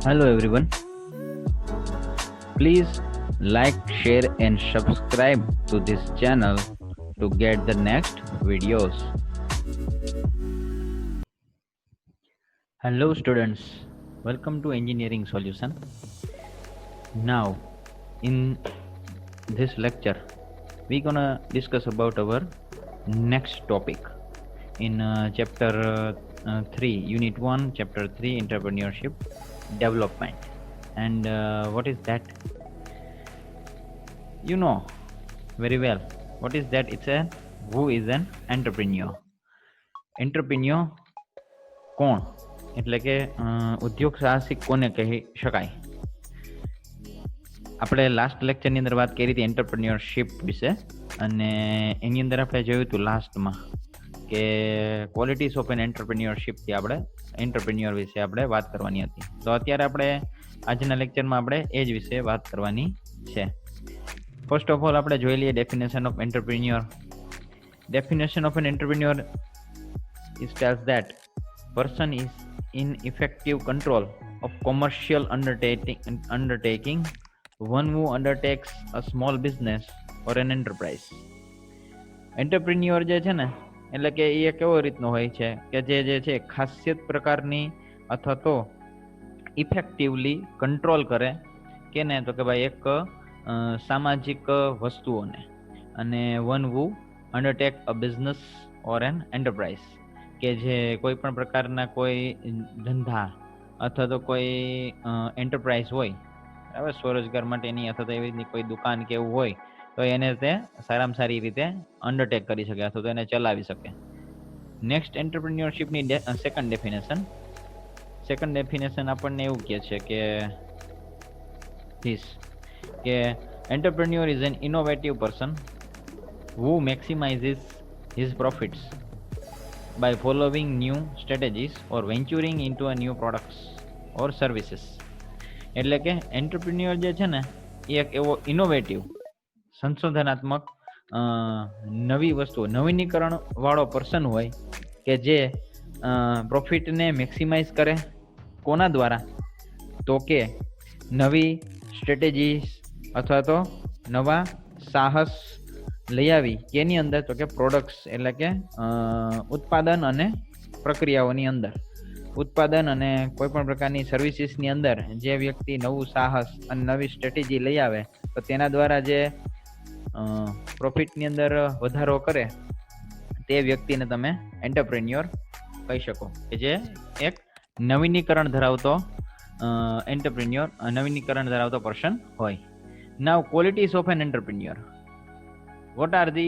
Hello everyone. Please like, share and subscribe to this channel to get the next videos. Hello students. Welcome to Engineering Solution. Now in this lecture we're gonna discuss about our next topic in chapter 3 unit 1 chapter 3 entrepreneurship development. And what is that? You know very well what is that. It's a who is an entrepreneur. Entrepreneur કોણ એટલે કે ઉદ્યોગ સાહસિક કોને કહી શકાય? આપણે last લેક્ચરની અંદર વાત કરી હતી એન્ટરપ્રેન્યોરશિપ વિશે, અને એની અંદર આપણે જોયું હતું લાસ્ટમાં કે ક્વોલિટીઝ ઓફ એન એન્ટરપ્રેન્યોરશિપથી આપણે એન્ટરપ્રેન્યોર વિશે આપણે વાત કરવાની હતી. તો અત્યારે આપણે આજના લેક્ચરમાં આપણે એ જ વિશે વાત કરવાની છે. ફર્સ્ટ ઓફ ઓલ આપણે જોઈ લઈએ definition of entrepreneur. Definition of an entrepreneur is tells that person is in effective control of commercial undertaking, one who undertakes a small business or an enterprise. Entrepreneur જે છે ને એટલે કે એ કેવો રીતનો હોય છે કે જે છે ખાસિયત પ્રકારની અથવા તો ઇફેક્ટિવલી કંટ્રોલ કરે કે ને તો કે ભાઈ એક સામાજિક વસ્તુઓને, અને one who undertake a business or an enterprise કે જે કોઈ પણ પ્રકારના કોઈ ધંધા અથવા તો કોઈ એન્ટરપ્રાઇઝ હોય, બરાબર, સ્વરોજગાર માટેની અથવા તો એવી રીતની કોઈ દુકાન કે એવું હોય તો એને તે સારામાં સારી રીતે અંડરટેક કરી શકે અથવા તો એને ચલાવી શકે. નેક્સ્ટ એન્ટરપ્રેન્યોરશિપની સેકન્ડ ડેફિનેશન આપણને એવું કહે છે કે entrepreneur is an innovative person who maximizes his profits by following new strategies or venturing into a new products or services. એટલે કે એન્ટરપ્રેન્યોર જે છે ને એ એક એવો ઇનોવેટિવ, સંશોધનાત્મક, નવી વસ્તુ, નવીનીકરણ વાળો પર્સન હોય કે જે પ્રોફિટને મેક્સિમાઇઝ કરે. કોના દ્વારા? તો કે નવી સ્ટ્રેટેજીસ અથવા તો નવા સાહસ લઈ આવી કેની અંદર? તો કે પ્રોડક્ટ્સ એટલે કે ઉત્પાદન અને પ્રક્રિયાઓની અંદર, ઉત્પાદન અને કોઈ પણ પ્રકારની સર્વિસીસની અંદર જે વ્યક્તિ નવું સાહસ અને નવી સ્ટ્રેટેજી લઈ આવે તો તેના દ્વારા જે પ્રોફિટની અંદર વધારો કરે તે વ્યક્તિને તમે એન્ટરપ્રેન્યોર કહી શકો, કે જે એક નવીનીકરણ ધરાવતો એન્ટરપ્રેન્યોર, નવીનીકરણ ધરાવતો પર્સન હોય. Now qualities of an entrepreneur. What are the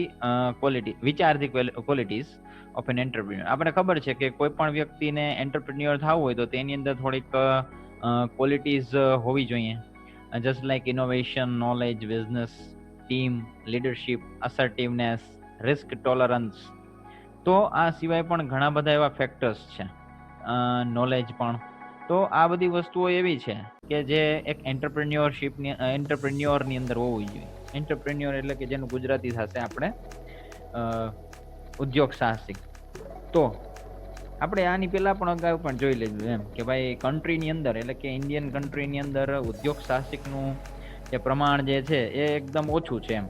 which are the qualities of an entrepreneur? આપણે ખબર છે કે કોઈ પણ વ્યક્તિને એન્ટરપ્રેન્યોર થવું હોય તો તેની અંદર થોડીક ક્વોલિટીઝ હોવી જોઈએ, just like innovation, knowledge, business, team, leadership, assertiveness, risk tolerance. તો આ સિવાય પણ ઘણા બધા એવા ફેક્ટર્સ છે, નોલેજ પણ. તો આ બધી વસ્તુઓ એવી છે કે જે એક એન્ટરપ્રેન્યોરની અંદર હોવી જોઈએ. એન્ટરપ્રેન્યોર એટલે કે જેનું ગુજરાતી થશે આપણે ઉદ્યોગ સાહસિક. તો આપણે આની પહેલા પણ અગાઉ પણ જોઈ લીધું એમ કે ભાઈ કન્ટ્રીની અંદર એટલે કે ઇન્ડિયન કન્ટ્રીની અંદર ઉદ્યોગ સાહસિકનું જે પ્રમાણ જે છે એ એકદમ ઓછું છે એમ,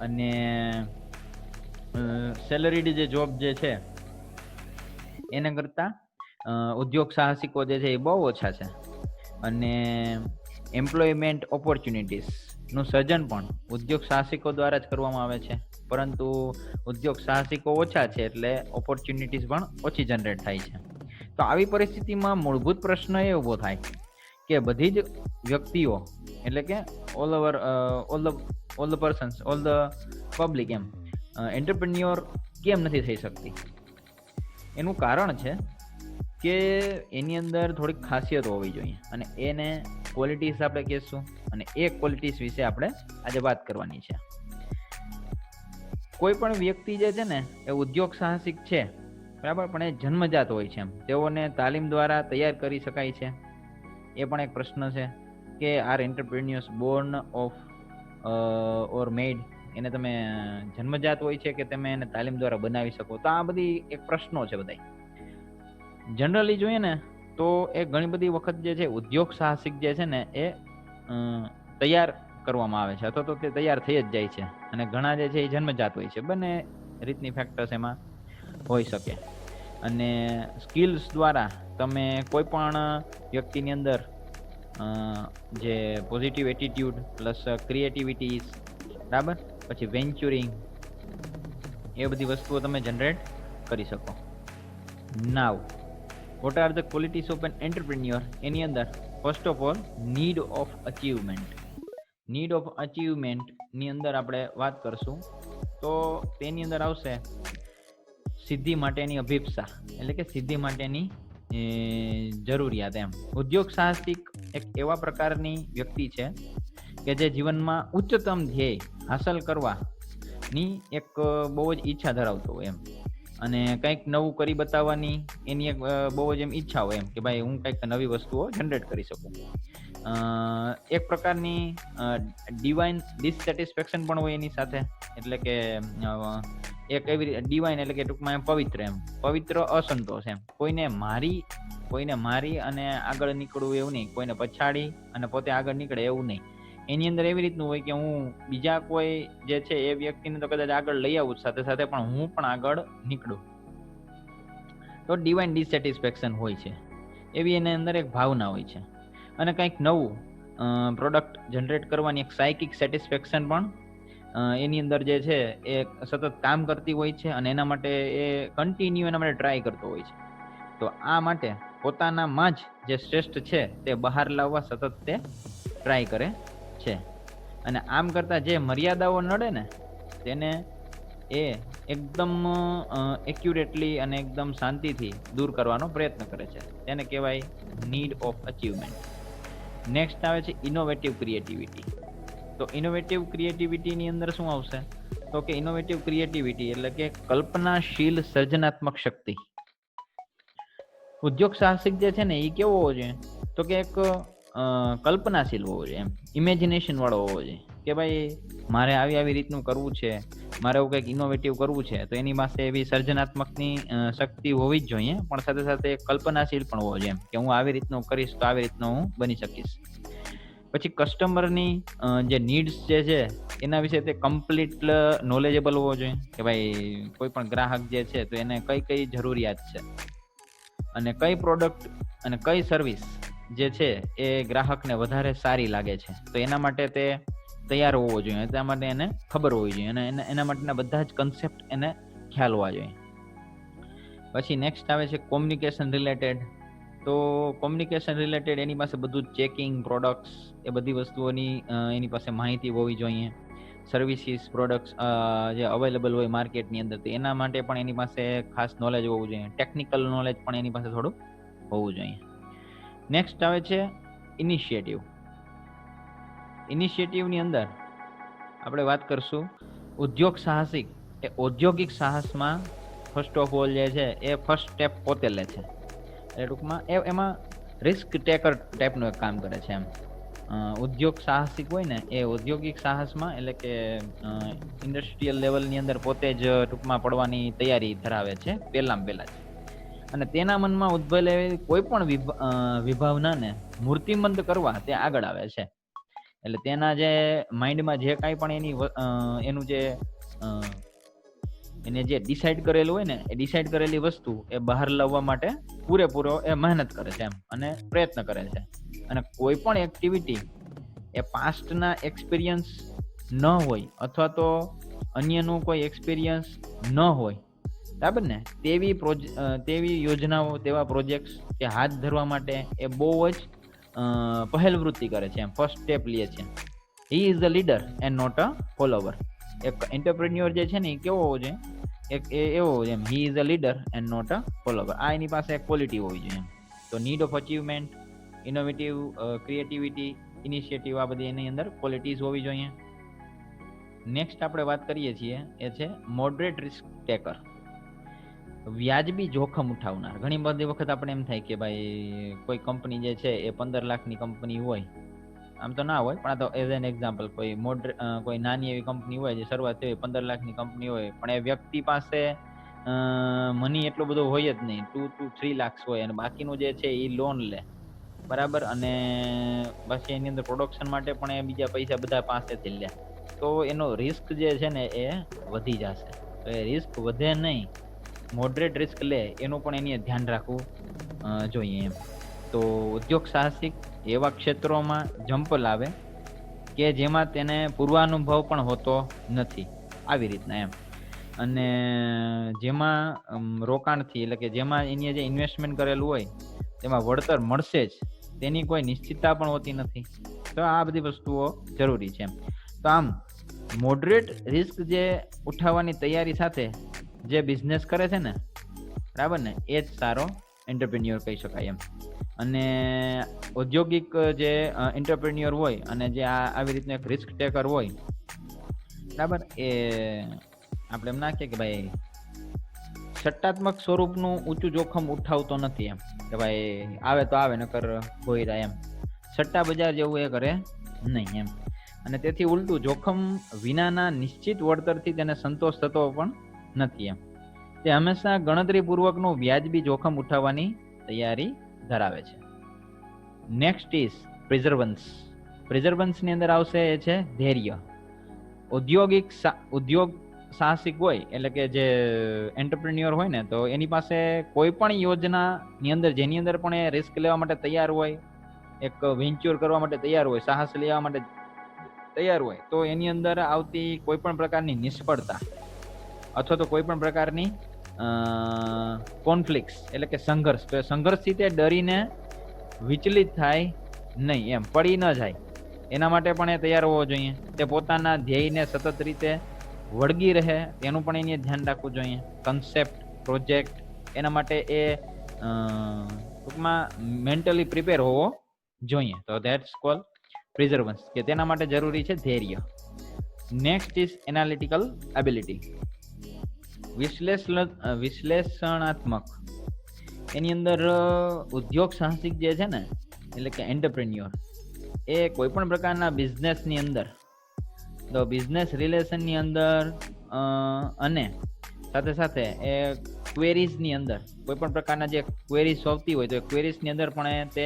અને સેલરીડ જે જોબ જે છે એના કરતાં ઉદ્યોગ સાહસિકો જે છે એ બહુ ઓછા છે. અને એમ્પ્લોયમેન્ટ ઓપોર્ચ્યુનિટીઝ નું સર્જન પણ ઉદ્યોગ સાહસિકો દ્વારા જ કરવામાં આવે છે, પરંતુ ઉદ્યોગ સાહસિકો ઓછા છે એટલે ઓપોર્ચ્યુનિટીઝ પણ ઓછી જનરેટ થાય છે. તો આવી પરિસ્થિતિમાં મૂળભૂત પ્રશ્ન એ ઊભો થાય કે બધી જ વ્યક્તિઓ એટલે કે all the persons, all the public એમ એન્ટરપ્રેન્યોર કેમ નથી થઈ શકતી? એનું કારણ છે કે એની અંદર થોડીક ખાસિયત હોવી જોઈએ, અને એને ક્વોલિટીઝ આપણે કહીશું, અને એ ક્વોલિટીઝ વિશે આપણે આજે વાત કરવાની છે. કોઈ પણ વ્યક્તિ જે છે ને એ ઉદ્યોગ સાહસિક છે, બરાબર, પણ એ જન્મજાત હોય છે એમ, તેઓને તાલીમ દ્વારા તૈયાર કરી શકાય છે? એ પણ એક પ્રશ્ન છે કે આર એન્ટરપ્રેન્યોર્સ બોર્ન ઓફ ઓર મેડ? એને તમે જન્મજાત હોય છે કે તમે એને તાલીમ દ્વારા બનાવી શકો? તો આ બધી એક પ્રશ્નો છે બધા. જનરલી જોઈએ ને તો એ ઘણી બધી વખત જે છે ઉદ્યોગ સાહસિક જે છે ને એ તૈયાર કરવામાં આવે છે, અથવા તો તે તૈયાર થઈ જ જાય છે, અને ઘણા જે છે એ જન્મજાત હોય છે. બંને રીતની ફેક્ટર્સ એમાં હોઈ શકે. અને સ્કિલ્સ દ્વારા તમે કોઈ પણ વ્યક્તિની અંદર જે પોઝિટિવ એટીટ્યુડ પ્લસ ક્રિએટિવિટી, બરાબર, પછી વેન્ચુરિંગ, એ બધી વસ્તુઓ તમે જનરેટ કરી શકો. Now what are the qualities of an entrepreneur? એની અંદર first of all need of achievement. Need of અચીવમેન્ટની અંદર આપણે વાત કરશું તો તેની અંદર આવશે સિદ્ધિ માટેની અભિપ્સા, એટલે કે સિદ્ધિ માટેની જરૂરિયાત. એમ ઉદ્યોગ સાહસિક એક એવા પ્રકારની વ્યક્તિ છે કે જે જીવનમાં ઉચ્ચતમ ધ્યેય હાંસલ કરવાની એક બહુ જ ઈચ્છા ધરાવતો હોય એમ, અને કંઈક નવું કરી બતાવવાની એની એક બહુ જ એમ ઈચ્છા હોય એમ કે ભાઈ હું કંઈક નવી વસ્તુઓ જનરેટ કરી શકું. એક પ્રકારની ડિવાઇન ડિસસેટિસ્ફેક્શન પણ હોય એની સાથે, એટલે કે એક એવી ડિવાઇન એટલે કે ટૂંકમાં એમ પવિત્ર, એમ પવિત્ર અસંતોષ, એમ કોઈને મારી અને આગળ નીકળવું એવું નહીં, કોઈને પછાડી અને પોતે આગળ નીકળે એવું નહીં. એની અંદર એવી રીતનું હોય કે હું બીજા કોઈ જે છે એ વ્યક્તિને તો કદાચ આગળ લઈ આવું સાથે સાથે પણ હું પણ આગળ નીકળું, તો ડિવાઇન ડિસસેટિસ્ફેક્શન હોય છે. એવી એની અંદર એક ભાવના હોય છે. અને કંઈક નવું પ્રોડક્ટ જનરેટ કરવાની એક સાયકિક સેટિસ્ફેક્શન પણ એની અંદર જે છે એ સતત કામ કરતી હોય છે, અને એના માટે એ કન્ટિન્યુ એના માટે ટ્રાય કરતો હોય છે. તો આ માટે પોતાનામાં જ જે શ્રેષ્ઠ છે તે બહાર લાવવા સતત તે ટ્રાય કરે છે. અને આમ કરતા જે મર્યાદાઓ નડે ને તેને એ એકદમ એક્યુરેટલી અને એકદમ શાંતિથી દૂર કરવાનો પ્રયત્ન કરે છે. તેને કહેવાય નીડ ઓફ અચીવમેન્ટ. નેક્સ્ટ આવે છે ઇનોવેટિવ ક્રિએટિવિટી. તો ઇનોવેટિવ ક્રિએટિવિટીની અંદર શું આવશે? તો કે ઇનોવેટિવ ક્રિએટિવિટી એટલે કે કલ્પનાશીલ સર્જનાત્મક શક્તિ. ઉદ્યોગ સાહસિક જે છે ને એ કેવો હોવો જોઈએ? તો કે એક કલ્પનાશીલ હોવો જોઈએ, એમ ઇમેજિનેશન વાળો હોવો જોઈએ કે ભાઈ મારે આવી રીતનું કરવું છે, મારે એવું કંઈક ઇનોવેટિવ કરવું છે, તો એની પાસે એવી સર્જનાત્મકની શક્તિ હોવી જ જોઈએ, પણ સાથે સાથે કલ્પનાશીલ પણ હોવો જોઈએ, એમ કે હું આવી રીતનું કરીશ તો આવી રીતનું હું બની શકીશ. પછી કસ્ટમરની જે નીડ્સ જે છે એના વિશે તે કમ્પ્લીટ નોલેજેબલ હોવો જોઈએ કે ભાઈ કોઈ પણ ગ્રાહક જે છે તો એને કઈ જરૂરિયાત છે, અને કઈ પ્રોડક્ટ અને કઈ સર્વિસ જે છે એ ગ્રાહકને વધારે સારી લાગે છે, તો એના માટે તે તૈયાર હોવો જોઈએ, એટલા માટે એને ખબર હોવી જોઈએ, અને એના માટેના બધા જ કન્સેપ્ટ એને ખ્યાલ હોવા જોઈએ. પછી નેક્સ્ટ આવે છે કોમ્યુનિકેશન રિલેટેડ. તો કોમ્યુનિકેશન રિલેટેડ એની પાસે બધું ચેકિંગ પ્રોડક્ટ્સ એ બધી વસ્તુઓની એની પાસે માહિતી હોવી જોઈએ. સર્વિસીસ પ્રોડક્ટ્સ જે અવેલેબલ હોય માર્કેટની અંદર, તો એના માટે પણ એની પાસે ખાસ નોલેજ હોવું જોઈએ. ટેકનિકલ નોલેજ પણ એની પાસે થોડું હોવું જોઈએ. નેક્સ્ટ આવે છે ઇનિશિયેટિવ. ઇનિશિયેટિવની અંદર આપણે વાત કરશું ઉદ્યોગ સાહસિક એ ઔદ્યોગિક સાહસમાં ફર્સ્ટ ઓફ ઓલ જે છે એ ફર્સ્ટ સ્ટેપ પોતે લે છે. એટલે ટૂંકમાં એમાં રિસ્ક ટેકર ટાઈપનું એક કામ કરે છે. એમ ઉદ્યોગ સાહસિક હોય ને એ ઔદ્યોગિક સાહસમાં એટલે કે ઇન્ડસ્ટ્રીયલ લેવલની અંદર પોતે જ ટૂંકમાં પડવાની તૈયારી ધરાવે છે પહેલા જ, અને તેના મનમાં ઉદ્ભવેલી કોઈ પણ વિભાવનાને મૂર્તિમંત કરવા તે આગળ આવે છે. એટલે તેના જે માઇન્ડમાં જે કાંઈ પણ એનું જે એને જે ડિસાઇડ કરેલું હોય ને એ ડિસાઇડ કરેલી વસ્તુ એ બહાર લાવવા માટે પૂરેપૂરો એ મહેનત કરે છે એમ, અને પ્રયત્ન કરે છે. અને કોઈ પણ એક્ટિવિટી એ પાસ્ટના એક્સપિરિયન્સ ન હોય અથવા તો અન્યનું કોઈ એક્સપિરિયન્સ ન હોય, બરાબર ને, તેવી યોજનાઓ, તેવા પ્રોજેક્ટ્સ કે હાથ ધરવા માટે એ બહુ જ પહેલ વૃત્તિ કરે છે, એમ ફર્સ્ટ સ્ટેપ લે છે. He is the leader and not a follower. એક એન્ટરપ્રેન્યોર જે છે ને એ કેવો હોવો જોઈએ? એવો એમ he is a leader and not a follower. આ એની પાસે એક ક્વોલિટી હોવી જોઈએ. તો need of achievement, innovative, creativity, initiative, આ બધી એની અંદર ક્વોલિટીઝ હોવી જોઈએ. નેક્સ્ટ આપણે વાત કરીએ છીએ એ છે મોડરેટ રિસ્ક ટેકર. વ્યાજબી જોખમ ઉઠાવનાર. ઘણી બધી વખત આપણે એમ થાય કે ભાઈ કોઈ કંપની જે છે એ 15 લાખની કંપની હોય, આમ તો ના હોય પણ આ તો એઝ એન એક્ઝામ્પલ, કોઈ નાની એવી કંપની હોય જે શરૂઆત થઈ 15 લાખની કંપની હોય, પણ એ વ્યક્તિ પાસે મની એટલો બધો હોય જ નહીં, 2 to 3 લાખ હોય, અને બાકીનું જે છે એ લોન લે, બરાબર. અને પછી એની અંદર પ્રોડક્શન માટે પણ એ બીજા પૈસા બધા પાસેથી લે, તો એનો રિસ્ક જે છે ને એ વધી જશે. તો એ રિસ્ક વધે નહીં, મોડરેટ રિસ્ક લે, એનું પણ એની ધ્યાન રાખવું જોઈએ એમ. તો ઉદ્યોગ સાહસિક એવા ક્ષેત્રોમાં જમ્પ લાવે કે જેમાં તેને પૂર્વાનુભવ પણ હોતો નથી, આવી રીતના એમ. અને જેમાં રોકાણથી, એટલે કે જેમાં એની જે ઇન્વેસ્ટમેન્ટ કરેલું હોય તેમાં વળતર મળશે જ, તેની કોઈ નિશ્ચિતતા પણ હોતી નથી. તો આ બધી વસ્તુઓ જરૂરી છે. તો આમ મોડરેટ રિસ્ક જે ઉઠાવવાની તૈયારી સાથે જે બિઝનેસ કરે છે ને, બરાબર ને, એ જ સારો એન્ટરપ્રેન્યોર કહી શકાય એમ. અને ઔદ્યોગિક જે એન્ટરપ્રેન્યોર હોય અને જે આવી રીતના એક રિસ્ક ટેકર હોય, બરાબર, એ આપણે એમ ના કહીએ કે ભાઈ સટ્ટાત્મક સ્વરૂપનું ઊંચું જોખમ ઉઠાવતો નથી એમ, કે ભાઈ આવે તો આવે, નકર ભોયરા એમ. સટ્ટા બજાર જેવું એ કરે નહીં એમ. અને તેથી ઉલટું જોખમ વિનાના નિશ્ચિત વળતરથી તેને સંતોષ થતો પણ નથી એમ. તે હંમેશા ગણતરીપૂર્વકનું વ્યાજબી જોખમ ઉઠાવવાની તૈયારી ધરાવે છે. Next is પ્રિઝર્વન્સ. પ્રિઝર્વન્સની અંદર આવશે એ છે ધૈર્ય. ઉદ્યોગ સાહસિક હોય, એટલે કે જે એન્ટરપ્રેન્યોર હોય ને, તો એની પાસે કોઈ પણ યોજનાની અંદર જેની અંદર પણ એ રિસ્ક લેવા માટે તૈયાર હોય, એક વેન્ચ્યોર કરવા માટે તૈયાર હોય, સાહસ લેવા માટે તૈયાર હોય, તો એની અંદર આવતી કોઈ પણ પ્રકારની નિષ્ફળતા અથવા તો કોઈ પણ પ્રકારની કોન્ફ્લિક્ટ્સ, એટલે કે સંઘર્ષ, તો એ સંઘર્ષથી તે ડરીને વિચલિત થાય નહીં એમ, પડી ન જાય, એના માટે પણ એ તૈયાર હોવો જોઈએ. તે પોતાના ધ્યેયને સતત રીતે વળગી રહે, તેનું પણ એને ધ્યાન રાખવું જોઈએ. કન્સેપ્ટ, પ્રોજેક્ટ, એના માટે એ ટૂંકમાં મેન્ટલી પ્રિપેર હોવો જોઈએ. તો ધેટ્સ કોલ પ્રિઝર્વન્સ, કે તેના માટે જરૂરી છે ધૈર્ય. Next is analytical ability. વિશ્લેષણાત્મક. એની અંદર ઉદ્યોગ સાહસિક જે છે ને, એટલે કે એન્ટરપ્રેન્યોર, એ કોઈ પણ પ્રકારના બિઝનેસની અંદર, તો બિઝનેસ રિલેશનની અંદર અને સાથે સાથે એ ક્વેરીઝની અંદર કોઈ પણ પ્રકારના જે ક્વેરીઝ આવતી હોય, તો એ ક્વેરીઝની અંદર પણ તે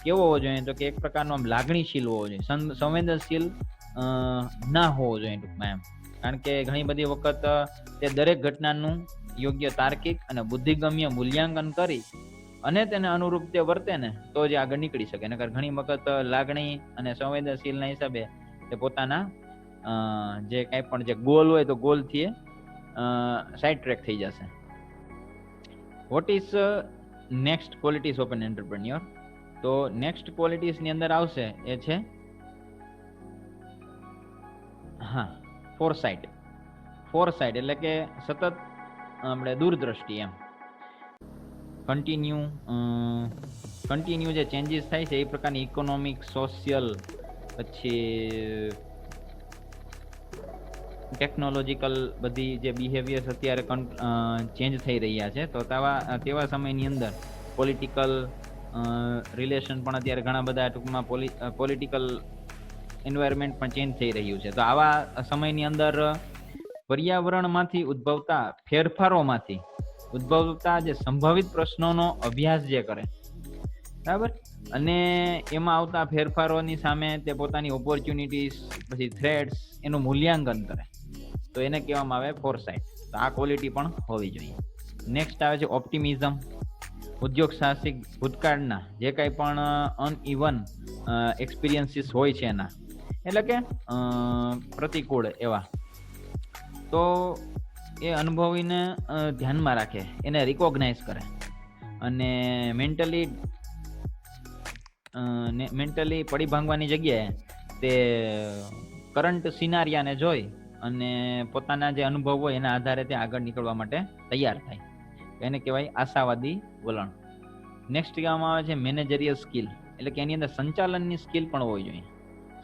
કેવો હોવો જોઈએ, તો કે એક પ્રકારનો આમ લાગણીશીલ હોવો જોઈએ, સંવેદનશીલ ના હોવો જોઈએ ટૂંકમાં એમ. કારણ કે ઘણી બધી વખત તે દરેક ઘટનાનું યોગ્ય તાર્કિક અને બુદ્ધિગમ્ય મૂલ્યાંકન કરી અને તેને અનુરૂપ તે વર્તે ને, તો જ આગળ નીકળી શકે. નકર ઘણી વખત લાગણી અને સંવેદનશીલના હિસાબે તે પોતાના જે કાંઈ પણ જે ગોલ હોય, તો ગોલથી સાઇડ ટ્રેક થઈ જશે. What is next qualities of an entrepreneur? તો નેક્સ્ટ ક્વોલિટીઝની અંદર આવશે એ છે ફોરસાઇટ. ફોરસાઇટ એટલે કે સતત આપણે દૂરદ્રષ્ટિ એમ. કન્ટિન્યુ જે ચેન્જીસ થાય છે, એ પ્રકારની ઇકોનોમિક, સોશિયલ, પછી ટેકનોલોજીકલ બધી જે બિહેવિયર્સ અત્યારે ચેન્જ થઈ રહ્યા છે, તો તેવા સમયની અંદર પોલિટિકલ રિલેશન પણ અત્યારે ઘણા બધા ટૂંકમાં પોલિટિકલ એન્વાયરમેન્ટ પણ ચેન્જ થઈ રહ્યું છે. તો આવા સમયની અંદર પર્યાવરણમાંથી ઉદ્ભવતા ફેરફારોમાંથી ઉદ્ભવતા જે સંભવિત પ્રશ્નોનો અભ્યાસ જે કરે, બરાબર, અને એમાં આવતા ફેરફારોની સામે તે પોતાની ઓપોર્ચ્યુનિટીઝ, પછી થ્રેટ્સ, એનું મૂલ્યાંકન કરે, તો એને કહેવામાં આવે ફોરસાઇટ. તો આ ક્વોલિટી પણ હોવી જોઈએ. નેક્સ્ટ આવે છે ઓપ્ટિમિઝમ. ઉદ્યોગ સાહસિક ભૂતકાળના જે કાંઈ પણ અનઇવન એક્સપિરિયન્સીસ હોય છે એના, એટલે કે પ્રતિકૂળ એવા, તો એ અનુભવીને ધ્યાનમાં રાખે, એને રિકોગ્નાઇઝ કરે, અને મેન્ટલી પડી ભાંગવાની જગ્યાએ તે કરંટ સિનારિયાને જોઈ અને પોતાના જે અનુભવ હોય એના આધારે તે આગળ નીકળવા માટે તૈયાર થાય. એને કહેવાય આશાવાદી વલણ. નેક્સ્ટ કહેવામાં આવે છે મેનેજરિયલ સ્કિલ, એટલે કે એની અંદર સંચાલનની સ્કિલ પણ હોવી જોઈએ.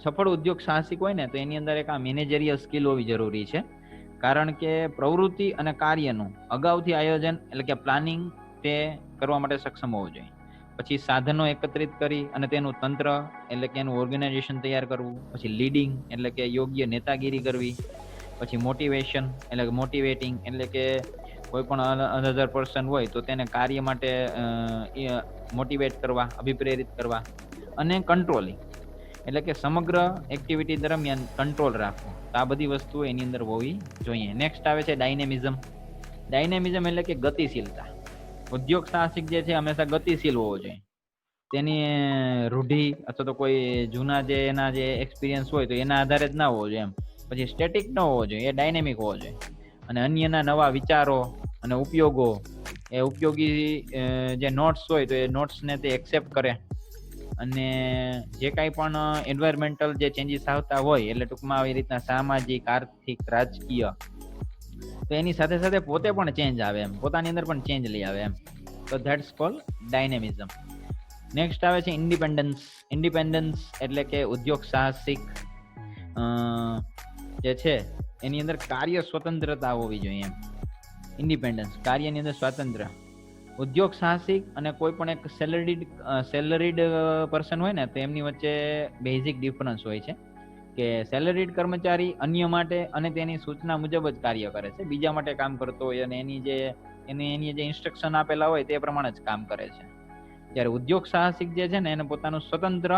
સફળ ઉદ્યોગ સાહસિક હોય ને, તો એની અંદર એક આ મેનેજરિયલ સ્કિલ હોવી જરૂરી છે. કારણ કે પ્રવૃત્તિ અને કાર્યનું અગાઉથી આયોજન, એટલે કે પ્લાનિંગ, તે કરવા માટે સક્ષમ હોવું જોઈએ. પછી સાધનો એકત્રિત કરી અને તેનું તંત્ર, એટલે કે એનું ઓર્ગેનાઇઝેશન તૈયાર કરવું. પછી લીડિંગ, એટલે કે યોગ્ય નેતાગીરી કરવી. પછી મોટિવેશન, એટલે કે મોટિવેટિંગ, એટલે કે કોઈ પણ અધર પર્સન હોય તો તેને કાર્ય માટે મોટિવેટ કરવા, અભિપ્રેરિત કરવા. અને કંટ્રોલિંગ એટલે કે સમગ્ર એક્ટિવિટી દરમિયાન કંટ્રોલ રાખવો. તો આ બધી વસ્તુઓ એની અંદર હોવી જોઈએ. નેક્સ્ટ આવે છે ડાયનેમિઝમ. ડાયનેમિઝમ એટલે કે ગતિશીલતા. ઉદ્યોગ સાહસિક જે છે હંમેશા ગતિશીલ હોવો જોઈએ. તેની રૂઢિ અથવા તો કોઈ જૂના જે એના જે એક્સપિરિયન્સ હોય તો એના આધારે જ ના હોવો જોઈએ એમ. પછી સ્ટેટિક ન હોવો જોઈએ, એ ડાયનેમિક હોવો જોઈએ. અને અન્યના નવા વિચારો અને ઉપયોગો, એ ઉપયોગી જે નોટ્સ હોય તો એ નોટ્સને તે એક્સેપ્ટ કરે. અને જે કાંઈ પણ એન્વાયરમેન્ટલ જે ચેન્જીસ આવતા હોય, એટલે ટૂંકમાં આવી રીતના સામાજિક, આર્થિક, રાજકીય, તો એની સાથે સાથે પોતે પણ ચેન્જ આવે એમ, પોતાની અંદર પણ ચેન્જ લઈ આવે એમ. તો ધેટ્સ કોલ્ડ ડાયનેમિઝમ. નેક્સ્ટ આવે છે ઇન્ડિપેન્ડન્સ. ઇન્ડિપેન્ડન્સ એટલે કે ઉદ્યોગ સાહસિક જે છે એની અંદર કાર્ય સ્વતંત્રતા હોવી જોઈએ એમ. ઇન્ડિપેન્ડન્સ, કાર્યની અંદર સ્વાતંત્ર્ય. ઉદ્યોગ સાહસિક અને કોઈ પણ એક સેલરીડ પર્સન હોય ને, તો એમની વચ્ચે બેઝિક ડિફરન્સ હોય છે કે સેલરીડ કર્મચારી અન્ય માટે અને તેની સૂચના મુજબ જ કાર્ય કરે છે, બીજા માટે કામ કરતો હોય અને એની જે ઇન્સ્ટ્રક્શન આપેલા હોય તે પ્રમાણે જ કામ કરે છે. જ્યારે ઉદ્યોગ સાહસિક જે છે ને એને પોતાનું સ્વતંત્ર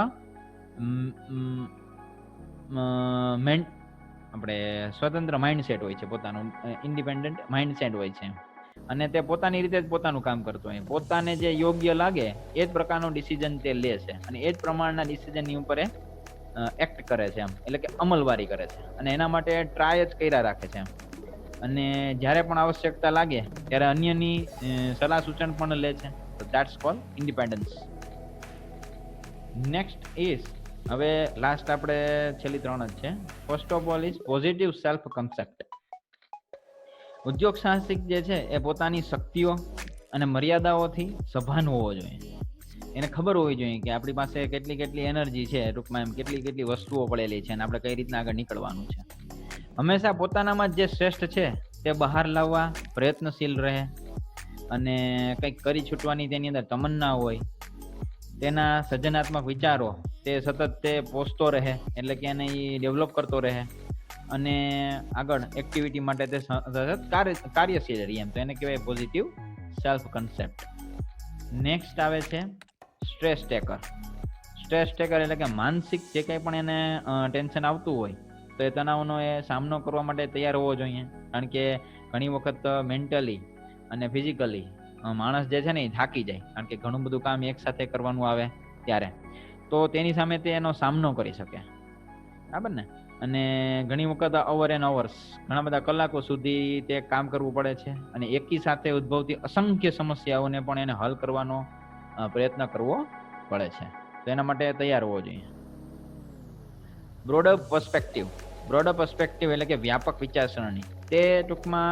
સ્વતંત્ર માઇન્ડસેટ હોય છે, પોતાનું ઇન્ડિપેન્ડન્ટ માઇન્ડસેટ હોય છે. અને તે પોતાની રીતે જ પોતાનું કામ કરતો હોય. પોતાને જે યોગ્ય લાગે એ જ પ્રકારનો ડિસિઝન તે લે છે અને એ જ પ્રમાણના ડિસિઝનની ઉપર એક્ટ કરે છે એમ, એટલે કે અમલવારી કરે છે. અને એના માટે ટ્રાય જ કર્યા રાખે છે એમ. અને જ્યારે પણ આવશ્યકતા લાગે ત્યારે અન્યની સલાહ સૂચન પણ લે છે. તો that's cold independence. Next is, હવે લાસ્ટ આપણે છેલ્લી 3 જ છે. First of all is positive self concept. ઉદ્યોગ સાહસિક જે છે એ પોતાની શક્તિઓ અને મર્યાદાઓથી સભાન હોવો જોઈએ. એને ખબર હોવી જોઈએ કે આપણી પાસે કેટલી એનર્જી છે, ટૂંકમાં એમ કેટલી વસ્તુઓ પડેલી છે અને આપણે કઈ રીતના આગળ નીકળવાનું છે. હંમેશા પોતાનામાં જે શ્રેષ્ઠ છે તે બહાર લાવવા પ્રયત્નશીલ રહે. અને કંઈક કરી છૂટવાની તેની અંદર તમન્ના હોય. તેના સર્જનાત્મક વિચારો તે સતત તે પોષતો રહે, એટલે કે એને ડેવલપ કરતો રહે. અને આગળ એક્ટિવિટી માટે તે સતત કાર્યશીલ રહે એમ. તો એને કહેવાય પોઝિટિવ સેલ્ફ કન્સેપ્ટ. નેક્સ્ટ આવે છે સ્ટ્રેસ ટેકર. સ્ટ્રેસ ટેકર એટલે કે માનસિક જે કંઈ પણ એને ટેન્શન આવતું હોય તો એ તણાવનો એ સામનો કરવા માટે તૈયાર હોવો જોઈએ. કારણ કે ઘણી વખત મેન્ટલી અને ફિઝિકલી માણસ જે છે ને એ થાકી જાય, કારણ કે ઘણું બધું કામ એક સાથે કરવાનું આવે ત્યારે. તો તેની સામે તે એનો સામનો કરી શકે, બરાબર ને. અને ઘણી વખત અવર એન્ડ અવર્સ, ઘણા બધા કલાકો સુધી તે કામ કરવું પડે છે. અને એકી સાથે ઉદ્ભવતી અસંખ્ય સમસ્યાઓને પણ એને હલ કરવાનો પ્રયત્ન કરવો પડે છે. તો એના માટે તૈયાર હોવો જોઈએ. Broader perspective. બ્રોડર પર્સ્પેક્ટિવ એટલે કે વ્યાપક વિચારસરણી. તે ટૂંકમાં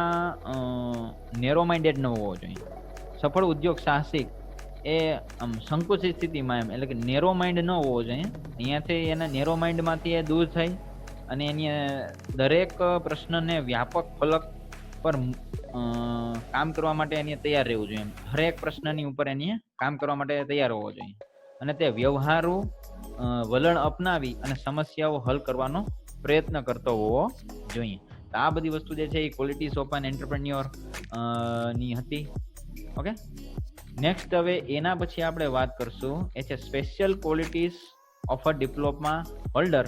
નેરો માઇન્ડેડ ન હોવો જોઈએ. સફળ ઉદ્યોગ સાહસિક એ સંકુચિત સ્થિતિમાં એમ, એટલે કે નેરો માઇન્ડ ન હોવો જોઈએ. અહીંયાથી એના નેરો માઇન્ડમાંથી એ દૂર થઈ અને એની દરેક પ્રશ્નને વ્યાપક ફલક પર કામ કરવા માટે એની તૈયાર રહેવું જોઈએ. હરેક પ્રશ્નની ઉપર એની કામ કરવા માટે તૈયાર હોવો જોઈએ. અને તે વ્યવહારુ વલણ અપનાવી અને સમસ્યાઓ હલ કરવાનો પ્રયત્ન કરતો હોવો જોઈએ. તો આ બધી વસ્તુ જે છે એ ક્વોલિટીઝ ઓફ એન એન્ટરપ્રેન્યોર ની હતી. ઓકે, નેક્સ્ટ હવે એના પછી આપણે વાત કરશું એ છે special qualities of a diploma holder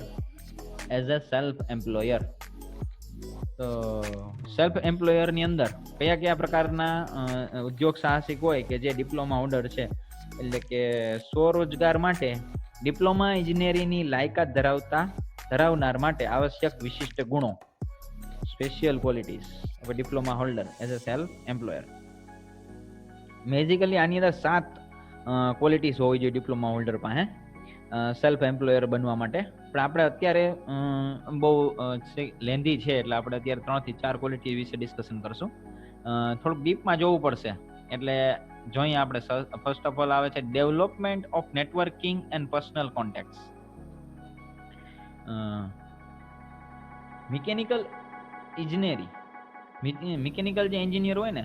as a self employer. તો સેલ્ફ એમ્પ્લોયરની અંદર કયા પ્રકારના ઉદ્યોગ સાહસિક હોય કે જે ડિપ્લોમા હોલ્ડર છે, એટલે કે સ્વરોજગાર માટે ડિપ્લોમા ઇજનેરીની લાયકાત ધરાવનાર માટે આવશ્યક વિશિષ્ટ ગુણો, special qualities of diploma holder as a self employer. Basically આની અંદર 7 ક્વોલિટીઝ હોવી જોઈએ ડિપ્લોમા હોલ્ડર પાસે સેલ્ફ એમ્પ્લોયર બનવા માટે. પણ આપણે અત્યારે બહુ લેન્ધી છે એટલે આપણે અત્યારે 3 થી 4 ક્વોલિટી વિશે ડિસ્કશન કરશું. થોડુંક ડીપમાં જોવું પડશે, એટલે જોઈએ આપણે. ફર્સ્ટ ઓફ ઓલ આવે છે development of networking and personal contacts. Mechanical ઇજનેરી, મિકેનિકલ જે એન્જિનિયર હોય ને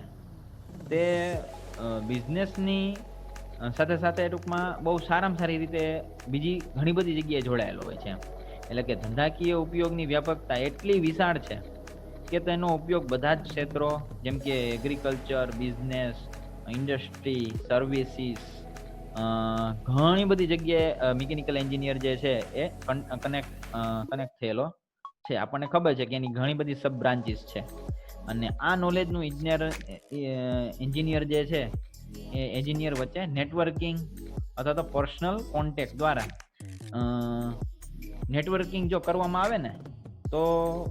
તે બિઝનેસની સાથે સાથે ટૂંકમાં બહુ સારામાં સારી રીતે બીજી ઘણી બધી જગ્યાએ જોડાયેલો હોય છે. એટલે કે ધંધાકીય ઉપયોગની વ્યાપકતા એટલી વિશાળ છે કે તેનો ઉપયોગ બધા જ ક્ષેત્રો જેમ કે એગ્રીકલ્ચર, બિઝનેસ, ઇન્ડસ્ટ્રી, સર્વિસીસ, ઘણી બધી જગ્યાએ મિકેનિકલ એન્જિનિયર જે છે એ કનેક્ટ થયેલો છે. આપણને ખબર છે કે એની ઘણી બધી સબ બ્રાન્ચીસ છે. અને આ નોલેજનું એન્જિનિયર જે છે એ એન્જિનિયર વચ્ચે નેટવર્કિંગ અથવા તો પર્સનલ કોન્ટેક્ટ દ્વારા નેટવર્કિંગ જો કરવામાં આવે ને તો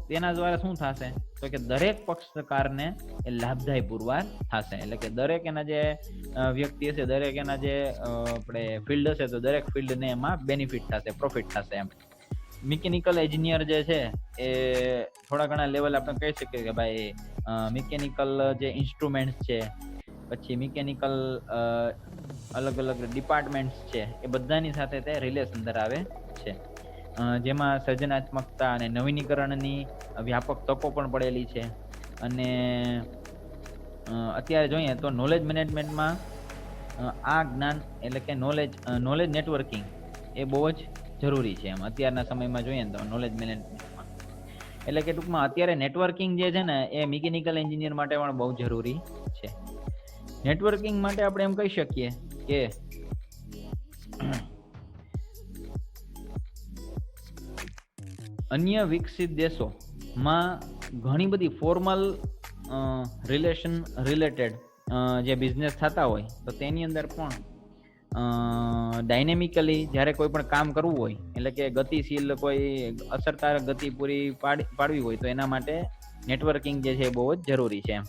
તેના દ્વારા શું થશે તો કે દરેક પક્ષકારને એ લાભદાયી પુરવાર થશે. એટલે કે દરેક એના જે વ્યક્તિ હશે, દરેક એના જે આપણે ફિલ્ડ હશે તો દરેક ફિલ્ડને એમાં બેનિફિટ થશે, પ્રોફિટ થશે એમ. મિકેનિકલ એન્જિનિયર જે છે એ થોડા ઘણા લેવલ આપણે કહી શકીએ કે ભાઈ મિકેનિકલ જે ઇન્સ્ટ્રુમેન્ટ્સ છે, પછી મિકેનિકલ અલગ અલગ ડિપાર્ટમેન્ટ્સ છે, એ બધાની સાથે તે રિલેશન ધરાવે છે. જેમાં સર્જનાત્મકતા અને નવીનીકરણની વ્યાપક તકો પણ પડેલી છે. અને અત્યારે જોઈએ તો નોલેજ મેનેજમેન્ટમાં આ જ્ઞાન એટલે કે નોલેજ નેટવર્કિંગ એ બહુ જ જરૂરી છે એમ અત્યારના સમયમાં જોઈએ ને તો નોલેજ મેનેજમેન્ટમાં. એટલે કે ટૂંકમાં અત્યારે નેટવર્કિંગ જે છે ને એ મિકેનિકલ એન્જિનિયર માટે પણ બહુ જરૂરી છે. નેટવર્કિંગ માટે આપણે એમ કહી શકીએ કે અન્ય વિકસિત દેશોમાં ઘણી બધી ફોર્મલ રિલેશન રિલેટેડ જે બિઝનેસ થતા હોય તો તેની અંદર પણ ડાયનેમિકલી જ્યારે કોઈ પણ કામ કરવું હોય એટલે કે ગતિશીલ કોઈ અસરકારક ગતિ પૂરી પાડવી હોય તો એના માટે નેટવર્કિંગ જે છે એ બહુ જ જરૂરી છે.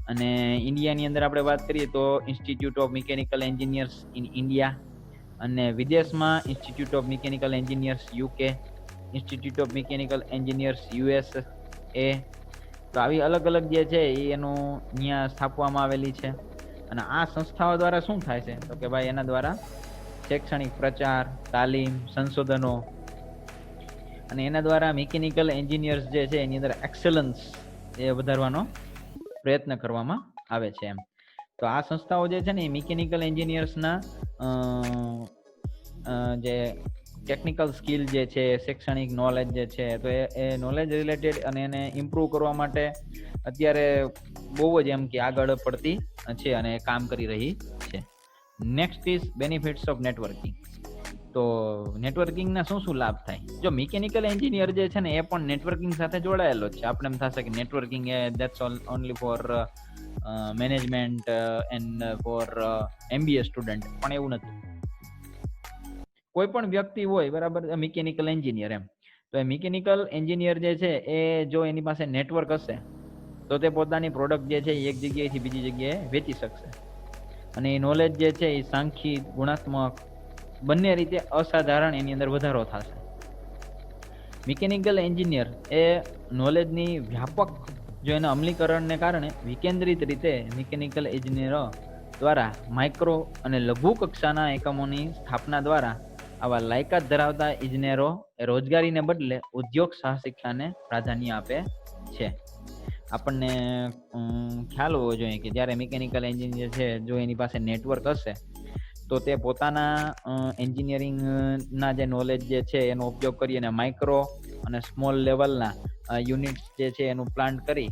અને ઇન્ડિયાની અંદર આપણે વાત કરીએ તો institute of mechanical engineers in India, અને વિદેશમાં institute of mechanical engineers UK, institute of mechanical engineers USA. તો આવી અલગ અલગ જે છે એ એનું ત્યાં સ્થાપવામાં આવેલી છે. અને આ સંસ્થાઓ દ્વારા શું થાય છે તો કે ભાઈ એના દ્વારા શૈક્ષણિક પ્રચાર, તાલીમ, સંશોધનો અને એના દ્વારા મિકેનિકલ એન્જિનિયર્સ જે છે એની અંદર એક્સેલન્સ એ વધારવાનો પ્રયત્ન કરવામાં આવે છે એમ. તો આ સંસ્થાઓ જે છે ને એ મિકેનિકલ એન્જિનિયર્સના જે ટેકનિકલ સ્કિલ જે છે, શૈક્ષણિક નોલેજ જે છે તો એ નોલેજ રિલેટેડ અને એને ઇમ્પ્રૂવ કરવા માટે અત્યારે બહુ જ એમ કે આગળ પડતી છે અને કામ કરી રહી છે. Next is benefits of networking. તો નેટવર્કિંગના શું લાભ થાય? જો મિકેનિકલ એન્જિનિયર જે છે ને એ પણ નેટવર્કિંગ સાથે જોડાયેલો જ છે. આપણે એમ થશે કે નેટવર્કિંગ એ that's only for management and for MBA student, પણ એવું નથી. કોઈ પણ વ્યક્તિ હોય બરાબર મિકેનિકલ એન્જિનિયર એમ, તો એ મિકેનિકલ એન્જિનિયર જે છે એ જો એની પાસે નેટવર્ક હશે તો તે પોતાની પ્રોડક્ટ જે છે એ એક જગ્યાએથી બીજી જગ્યાએ વેચી શકશે. અને એ નોલેજ જે છે એ સાંખ્યિક, ગુણાત્મક બંને રીતે અસાધારણ એની અંદર વધારો થશે. મિકેનિકલ એન્જિનિયર એ નોલેજની વ્યાપક જો એના અમલીકરણને કારણે વિકેન્દ્રિત રીતે મિકેનિકલ એન્જિનિયરો દ્વારા માઇક્રો અને લઘુ કક્ષાના એકમોની સ્થાપના દ્વારા આવા લાયકાત ધરાવતા ઇજનેરો રોજગારીને બદલે ઉદ્યોગ સાહસિકતાને પ્રાધાન્ય આપે છે. આપણને ખ્યાલ હોવો જોઈએ કે જ્યારે મિકેનિકલ એન્જિનિયર છે જો એની પાસે નેટવર્ક હશે તો તે પોતાના એન્જિનિયરિંગના જે નોલેજ જે છે એનો ઉપયોગ કરી અને માઇક્રો અને સ્મોલ લેવલના યુનિટ્સ જે છે એનું પ્લાન્ટ કરી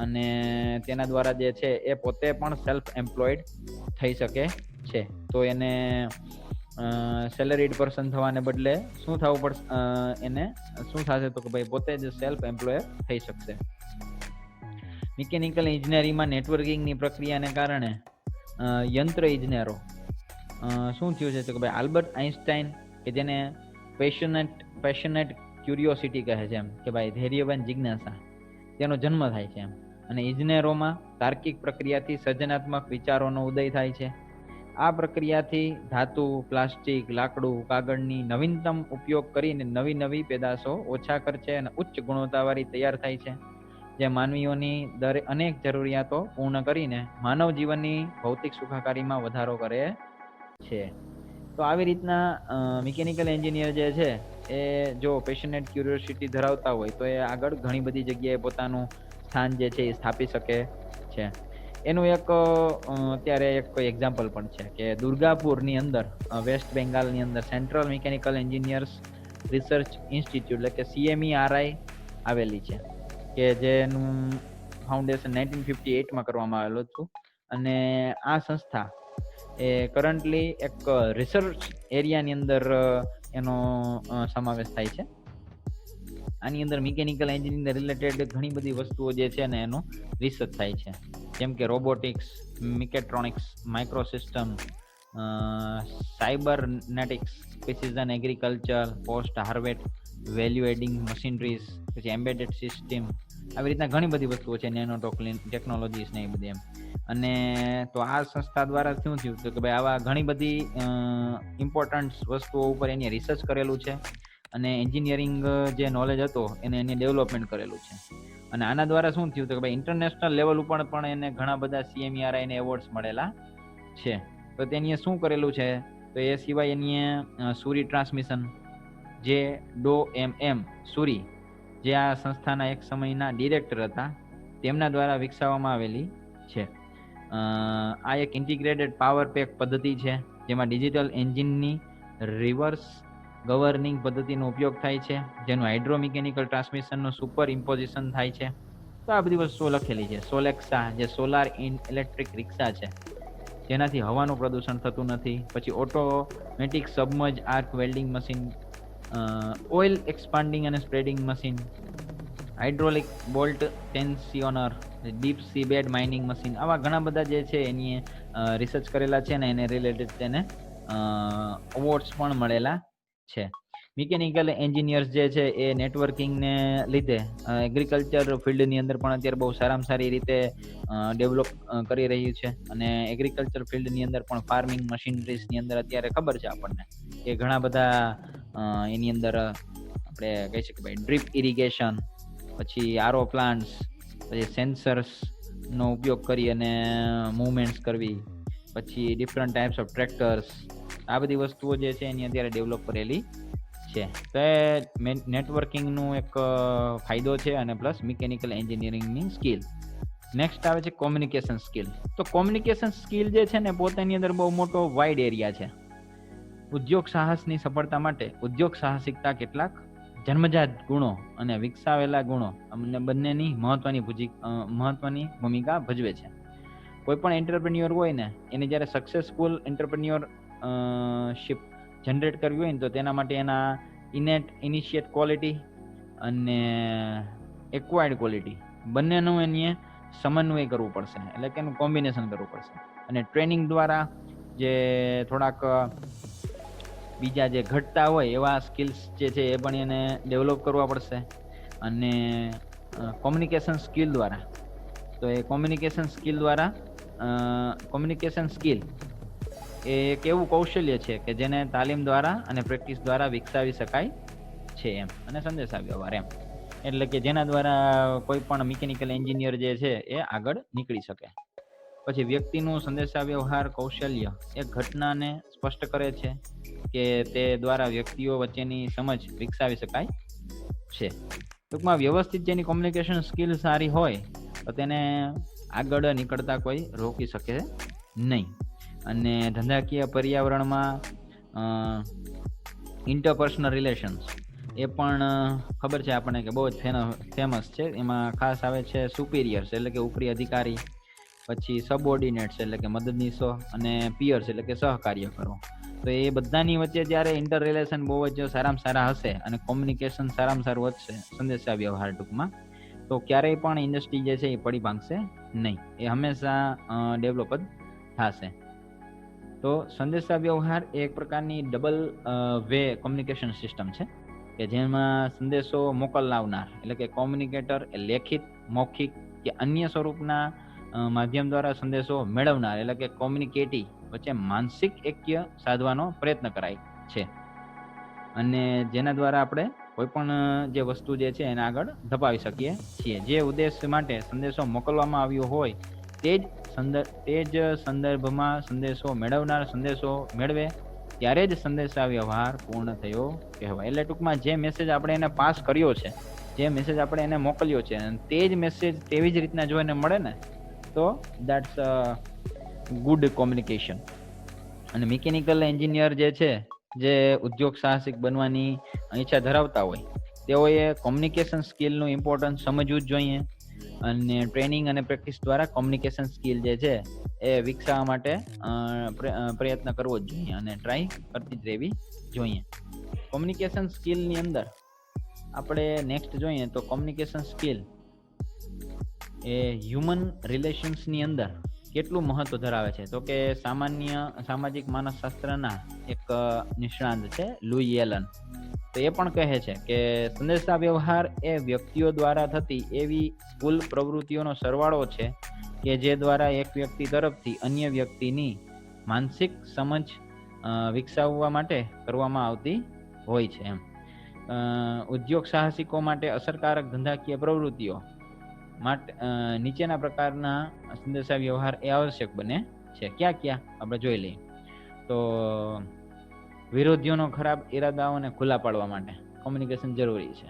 અને તેના દ્વારા જે છે એ પોતે પણ સેલ્ફ એમ્પ્લોયડ થઈ શકે છે. તો એને સેલરીડ પર્સન થવાને બદલે શું થવું પડશે, એને શું થશે તો કે ભાઈ પોતે જ સેલ્ફ એમ્પ્લોયર થઈ શકશે. મિકેનિકલ એન્જિનિયરિંગમાં નેટવર્કિંગની પ્રક્રિયાને કારણે યંત્ર ઇજનેરો શું થયું છે તો કે ભાઈ આલ્બર્ટ આઇન્સ્ટાઈન કે જેને પેશનેટ ક્યુરિયોસિટી કહે છે એમ કે ભાઈ ધૈર્યવાન જિજ્ઞાસા, તેનો જન્મ થાય છે એમ. અને ઇજનેરોમાં તાર્કિક પ્રક્રિયાથી સર્જનાત્મક વિચારોનો ઉદય થાય છે. આ પ્રક્રિયાથી ધાતુ, પ્લાસ્ટિક, લાકડું, કાગળની નવીનતમ ઉપયોગ કરીને નવી પેદાશો ઓછા ખર્ચે અને ઉચ્ચ ગુણવત્તાવાળી તૈયાર થાય છે, જે માનવીઓની અનેક જરૂરિયાતો પૂર્ણ કરીને માનવ જીવનની ભૌતિક સુખાકારીમાં વધારો કરે છે. તો આવી રીતના મિકેનિકલ એન્જિનિયર જે છે એ જો પેશનેટ ક્યુરિયોસિટી ધરાવતા હોય તો એ આગળ ઘણી બધી જગ્યાએ પોતાનું સ્થાન જે છે એ સ્થાપી શકે છે. એનું એક અત્યારે એક એક્ઝામ્પલ પણ છે કે દુર્ગાપુરની અંદર વેસ્ટ બેંગાલની અંદર central mechanical engineers research institute એટલે કે CMERI આવેલી છે. કે જેનું ફાઉન્ડેશન 1958માં કરવામાં આવેલું હતું. અને આ સંસ્થા એ કરન્ટલી એક રિસર્ચ એરિયાની અંદર એનો સમાવેશ થાય છે. આની અંદર મિકેનિકલ એન્જિનિયરિંગ રિલેટેડ ઘણી બધી વસ્તુઓ જે છે ને એનો રિસર્ચ થાય છે, જેમ કે robotics, mechatronics, microsystem, cybernetics, precision agriculture, post harvest value adding machineries, પછી એમ્બેડેડ સિસ્ટમ, આવી રીતના ઘણી બધી વસ્તુઓ છે, નેનો ટેકનોલોજીસ ને એ બધી એમ. અને તો આ સંસ્થા દ્વારા શું થયું કે ભાઈ આવા ઘણી બધી ઇમ્પોર્ટન્ટ વસ્તુઓ ઉપર એની રિસર્ચ કરેલું છે અને એન્જિનિયરિંગ જે નોલેજ હતો એને ડેવલપમેન્ટ કરેલું છે. અને આના દ્વારા શું થયું કે ભાઈ ઇન્ટરનેશનલ લેવલ ઉપર પણ એને ઘણા બધા CMERI ને એવોર્ડ્સ મળેલા છે. તો તેની શું કરેલું છે, તો એ સિવાય એની સુરી ટ્રાન્સમિશન, જે સુરી, જે આ સંસ્થાના એક સમયના ડિરેક્ટર હતા, તેમના દ્વારા વિકસાવવામાં આવેલી છે. આ એક ઇન્ટિગ્રેટેડ પાવર પેક પદ્ધતિ છે, જેમાં ડિજિટલ એન્જિનની રિવર્સ ગવર્નિંગ પદ્ધતિનો ઉપયોગ થાય છે, જેનું હાઇડ્રોમિકેનિકલ ટ્રાન્સમિશનનું સુપર ઇમ્પોઝિશન થાય છે. તો આ બધી વસ્તુઓ લખેલી છે. સોલેક્સા, જે સોલાર ઇલેક્ટ્રિક રિક્ષા છે, જેનાથી હવાનું પ્રદૂષણ થતું નથી. પછી automatic submerge arc welding machine, oil expanding અને spreading machine, hydraulic bolt tensioner, deep sea bed mining machine, આવા ઘણા બધા જે છે એની રિસર્ચ કરેલા છે ને એને રિલેટેડ તેને અવોર્ડ્સ પણ મળેલા છે. મિકેનિકલ એન્જિનિયર્સ જે છે એ નેટવર્કિંગને લીધે એગ્રીકલ્ચર ફિલ્ડની અંદર પણ અત્યારે બહુ સારામાં સારી રીતે ડેવલપ કરી રહ્યું છે. અને એગ્રીકલ્ચર ફિલ્ડની અંદર પણ ફાર્મિંગ મશીનરીઝની અંદર અત્યારે ખબર છે આપણને કે ઘણા બધા એની અંદર આપણે કહી શકીએ ભાઈ ડ્રીપ ઇરિગેશન, પછી આરો પ્લાન્ટ્સ, પછી સેન્સર્સનો ઉપયોગ કરી અને મૂવમેન્ટ્સ કરવી, પછી ડિફરન્ટ ટાઈપ્સ ઓફ ટ્રેક્ટર્સ, આ બધી વસ્તુઓ જે છે એની અત્યારે ડેવલપ કરેલી છે. તો એ નેટવર્કિંગનું એક ફાયદો છે અને પ્લસ મિકેનિકલ એન્જિનિયરિંગની સ્કિલ. નેક્સ્ટ આવે છે કોમ્યુનિકેશન સ્કિલ. તો કોમ્યુનિકેશન સ્કિલ જે છે ને પોતાની અંદર બહુ મોટો વાઇડ એરિયા છે. ઉદ્યોગ સાહસની સફળતા માટે ઉદ્યોગ સાહસિકતા કેટલાક જન્મજાત ગુણો અને વિકસાવેલા ગુણો અમને બંનેની મહત્વની ભૂમિકા ભજવે છે. કોઈ પણ એન્ટરપ્રેન્યોર હોય ને એને જ્યારે સક્સેસફુલ એન્ટરપ્રેન્યોરશિપ જનરેટ કરવી હોય ને તો તેના માટે એના ઇનિશિયેટ ક્વોલિટી અને એક્વાયર્ડ ક્વોલિટી બંનેનું એને સમન્વય કરવું પડશે, એટલે કે એનું કોમ્બિનેશન કરવું પડશે. અને ટ્રેનિંગ દ્વારા જે થોડાક બીજા જે ઘટતા હોય એવા સ્કિલ્સ જે છે એ પણ એને ડેવલપ કરવા પડશે. અને કોમ્યુનિકેશન સ્કિલ દ્વારા, તો એ કોમ્યુનિકેશન સ્કિલ એ એક એવું કૌશલ્ય છે કે જેને તાલીમ દ્વારા અને પ્રેક્ટિસ દ્વારા વિકસાવી શકાય છે એમ. અને સંદેશા વ્યવહાર એમ, એટલે કે જેના દ્વારા કોઈ પણ મિકેનિકલ એન્જિનિયર જે છે એ આગળ નીકળી શકે. પછી વ્યક્તિનું સંદેશા વ્યવહાર કૌશલ્ય એક ઘટનાને સ્પષ્ટ કરે છે કે તે દ્વારા વ્યક્તિઓ વચ્ચેની સમજ વિકસાવી શકાય છે. ટૂંકમાં વ્યવસ્થિત જેની કોમ્યુનિકેશન સ્કિલ સારી હોય તો તેને આગળ નીકળતા કોઈ રોકી શકે નહીં. અને ધંધાકીય પર્યાવરણમાં ઇન્ટરપર્સનલ રિલેશન્સ એ પણ ખબર છે આપણને કે બહુ જ ફેમસ છે. એમાં ખાસ આવે છે સુપિરિયર્સ એટલે કે ઉપરી અધિકારી, પછી સબઓર્ડિનેટ્સ એટલે કે મદદનીશો, અને પિયર્સ એટલે કે સહકાર્યકરો. તો એ બધાની વચ્ચે જ્યારે ઇન્ટર રિલેશન બહુ જ સારામાં સારા હશે અને કોમ્યુનિકેશન સારામાં સારું વધશે, સંદેશા વ્યવહાર ટૂંકમાં, તો ક્યારેય પણ ઇન્ડસ્ટ્રી જે છે એ પડી ભાંગશે નહીં, એ હંમેશા ડેવલપ જ થશે. તો સંદેશા વ્યવહાર એ એક પ્રકારની ડબલ વે કોમ્યુનિકેશન સિસ્ટમ છે કે જેમાં સંદેશો મોકલનાર એટલે કે કોમ્યુનિકેટર એ લેખિત, મૌખિક કે અન્ય સ્વરૂપના માધ્યમ દ્વારા સંદેશો મેળવનાર એટલે કે કોમ્યુનિકેટી વચ્ચે માનસિક એક્ય સાધવાનો પ્રયત્ન કરાય છે. અને જેના દ્વારા આપણે કોઈ પણ જે વસ્તુ જે છે એને આગળ ધપાવી શકીએ છીએ. જે ઉદ્દેશ માટે સંદેશો મોકલવામાં આવ્યો હોય તે જ સંદર્ભમાં સંદેશો મેળવનાર સંદેશો મેળવે ત્યારે જ સંદેશા વ્યવહાર પૂર્ણ થયો કહેવાય. એટલે ટૂંકમાં જે મેસેજ આપણે એને પાસ કર્યો છે, જે મેસેજ આપણે એને મોકલ્યો છે, તે જ મેસેજ તેવી જ રીતના જો એને મળે ને તો દેટ્સ ગુડ કોમ્યુનિકેશન. અને મિકેનિકલ એન્જિનિયર જે છે જે ઉદ્યોગ સાહસિક બનવાની ઈચ્છા ધરાવતા હોય તેઓએ કોમ્યુનિકેશન સ્કિલનું ઇમ્પોર્ટન્સ સમજવું જ જોઈએ અને ટ્રેનિંગ અને પ્રેક્ટિસ દ્વારા કોમ્યુનિકેશન સ્કિલ જે છે એ વિકસાવવા માટે પ્રયત્ન કરવો જ જોઈએ અને ટ્રાય કરતી જ રહેવી જોઈએ. કોમ્યુનિકેશન સ્કિલની અંદર આપણે નેક્સ્ટ જોઈએ તો કોમ્યુનિકેશન સ્કિલ એ હ્યુમન રિલેશન્સની અંદર કેટલું મહત્વ ધરાવે છે, તો કે સામાજિક માનસશાસ્ત્રના એક નિષ્ણાંત છે લુઈ એલન, તો એ પણ કહે છે કે સંદેશા વ્યવહાર એ વ્યક્તિઓ દ્વારા થતી એવી કુલ પ્રવૃત્તિઓનો સરવાળો છે કે જે દ્વારા એક વ્યક્તિ તરફથી અન્ય વ્યક્તિની માનસિક સમજ વિકસાવવા માટે કરવામાં આવતી હોય છે. એમ ઉદ્યોગ સાહસિકો માટે અસરકારક ધંધાકીય પ્રવૃત્તિઓ માટે નીચેના પ્રકારના સંદેશા વ્યવહાર એ આવશ્યક બને છે. ક્યાં આપણે જોઈ લઈએ તો વિરોધીઓનો ખરાબ ઈરાદાઓને ખુલ્લા પાડવા માટે કોમ્યુનિકેશન જરૂરી છે.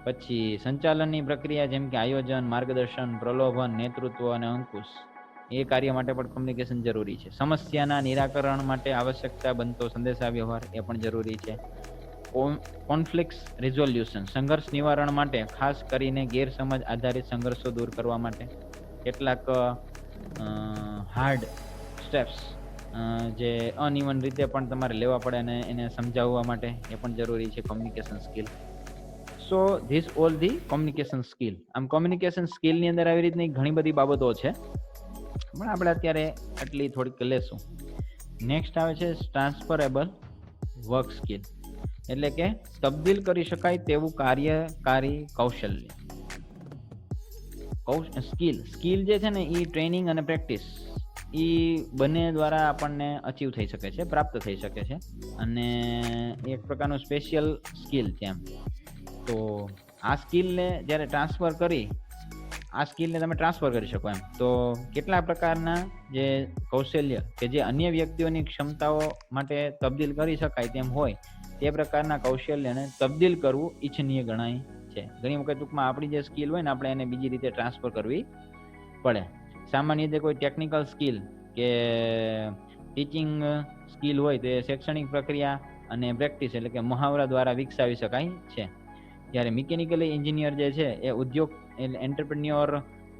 પછી સંચાલનની પ્રક્રિયા જેમ કે આયોજન, માર્ગદર્શન, પ્રલોભન, નેતૃત્વ અને અંકુશ એ કાર્ય માટે પણ કોમ્યુનિકેશન જરૂરી છે. સમસ્યાના નિરાકરણ માટે આવશ્યકતા બનતો સંદેશા વ્યવહાર એ પણ જરૂરી છે. કોન્ફ્લિક્ટ રિઝોલ્યુશન સંઘર્ષ નિવારણ માટે, ખાસ કરીને ગેરસમજ આધારિત સંઘર્ષો દૂર કરવા માટે કેટલાક હાર્ડ સ્ટેપ્સ જે અનઇવન રીતે પણ તમારે લેવા પડે અને એને સમજાવવા માટે એ પણ જરૂરી છે communication skill. So this all the communication skill. આમ કોમ્યુનિકેશન સ્કિલની અંદર આવી રીતની ઘણી બધી બાબતો છે, પણ આપણે અત્યારે આટલી થોડીક લેશું. નેક્સ્ટ આવે છે ટ્રાન્સફરેબલ વર્ક સ્કિલ, એટલે કે તબદીલ કરી શકાય તેવું કાર્યકારી કૌશલ્ય. સ્કિલ જે છે ને એ ટ્રેનિંગ અને પ્રેક્ટિસ એ બંને દ્વારા આપણને અચીવ થઈ શકે છે, પ્રાપ્ત થઈ શકે છે, અને એક પ્રકારનું સ્પેશિયલ સ્કિલ છે એમ. તો આ સ્કિલને જ્યારે તમે ટ્રાન્સફર કરી શકો એમ, તો કેટલા પ્રકારના જે કૌશલ્ય કે જે અન્ય વ્યક્તિઓની ક્ષમતાઓ માટે તબદીલ કરી શકાય તેમ હોય તે પ્રકારના કૌશલ્યને તબદીલ કરવું ઈચ્છનીય ગણાય છે. ઘણી વખત ટૂંકમાં આપણી જે સ્કિલ હોય ને આપણે એને બીજી રીતે ટ્રાન્સફર કરવી પડે. સામાન્ય રીતે કોઈ ટેકનિકલ સ્કિલ કે ટીચિંગ સ્કિલ હોય તો એ શૈક્ષણિક પ્રક્રિયા અને પ્રેક્ટિસ એટલે કે મુહાવરા દ્વારા વિકસાવી શકાય છે. જ્યારે મિકેનિકલ એન્જિનિયર જે છે એ ઉદ્યોગ એન્ટરપ્રેન્યોર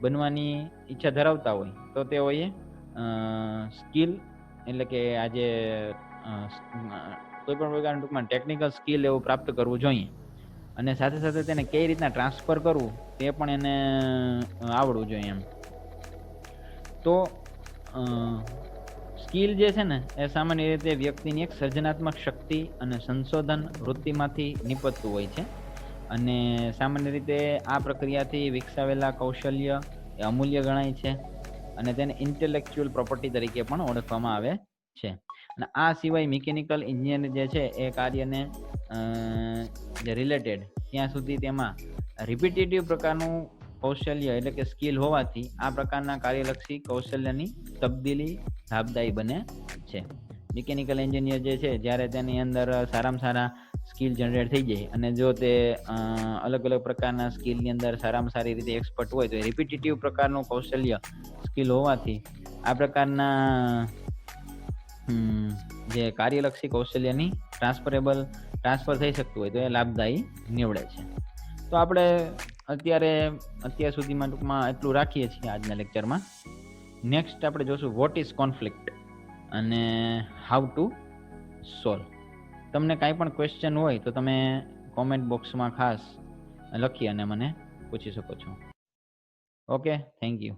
બનવાની ઈચ્છા ધરાવતા હોય તો તેઓએ સ્કિલ એટલે કે આજે કોઈ પણ પ્રકારનું ટૂંકમાં ટેકનિકલ સ્કિલ એવું પ્રાપ્ત કરવું જોઈએ, અને સાથે સાથે તેને કઈ રીતના ટ્રાન્સફર કરવું તે પણ એને આવડવું જોઈએ એમ. તો સ્કિલ જે છે ને એ સામાન્ય રીતે વ્યક્તિની એક સર્જનાત્મક શક્તિ અને સંશોધન વૃત્તિમાંથી નીપજતું હોય છે, અને સામાન્ય રીતે આ પ્રક્રિયાથી વિકસાવેલા કૌશલ્ય એ અમૂલ્ય ગણાય છે, અને તેને ઇન્ટેલેક્ચ્યુઅલ પ્રોપર્ટી તરીકે પણ ઓળખવામાં આવે છે. અને આ સિવાય મિકેનિકલ એન્જિનિયર જે છે એ કાર્યને જે રિલેટેડ ત્યાં સુધી તેમાં રિપીટેટિવ પ્રકારનું કૌશલ્ય એટલે કે સ્કિલ હોવાથી આ પ્રકારના કાર્યલક્ષી કૌશલ્યની તબદીલી લાભદાયી બને છે. મિકેનિકલ એન્જિનિયર જે છે જ્યારે તેની અંદર સારામાં સારા સ્કિલ જનરેટ થઈ જાય અને જો તે અલગ અલગ પ્રકારના સ્કિલની અંદર સારામાં સારી રીતે એક્સપર્ટ હોય તો રિપીટેટિવ પ્રકારનું કૌશલ્ય સ્કિલ હોવાથી આ પ્રકારના જે કાર્યલક્ષી કૌશલ્યની ટ્રાન્સફર થઈ શકતું હોય તો એ લાભદાયી નીવડે છે. તો આપણે અત્યાર સુધીમાં ટૂંકમાં એટલું રાખીએ છીએ આજના લેક્ચરમાં. નેક્સ્ટ આપણે જોશું વોટ ઇઝ કોન્ફ્લિક્ટ અને હાઉ ટુ સોલ્વ. તમને કાંઈ પણ ક્વેશ્ચન હોય તો તમે કોમેન્ટ બોક્સમાં ખાસ લખી અને મને પૂછી શકો છો. Okay, thank you.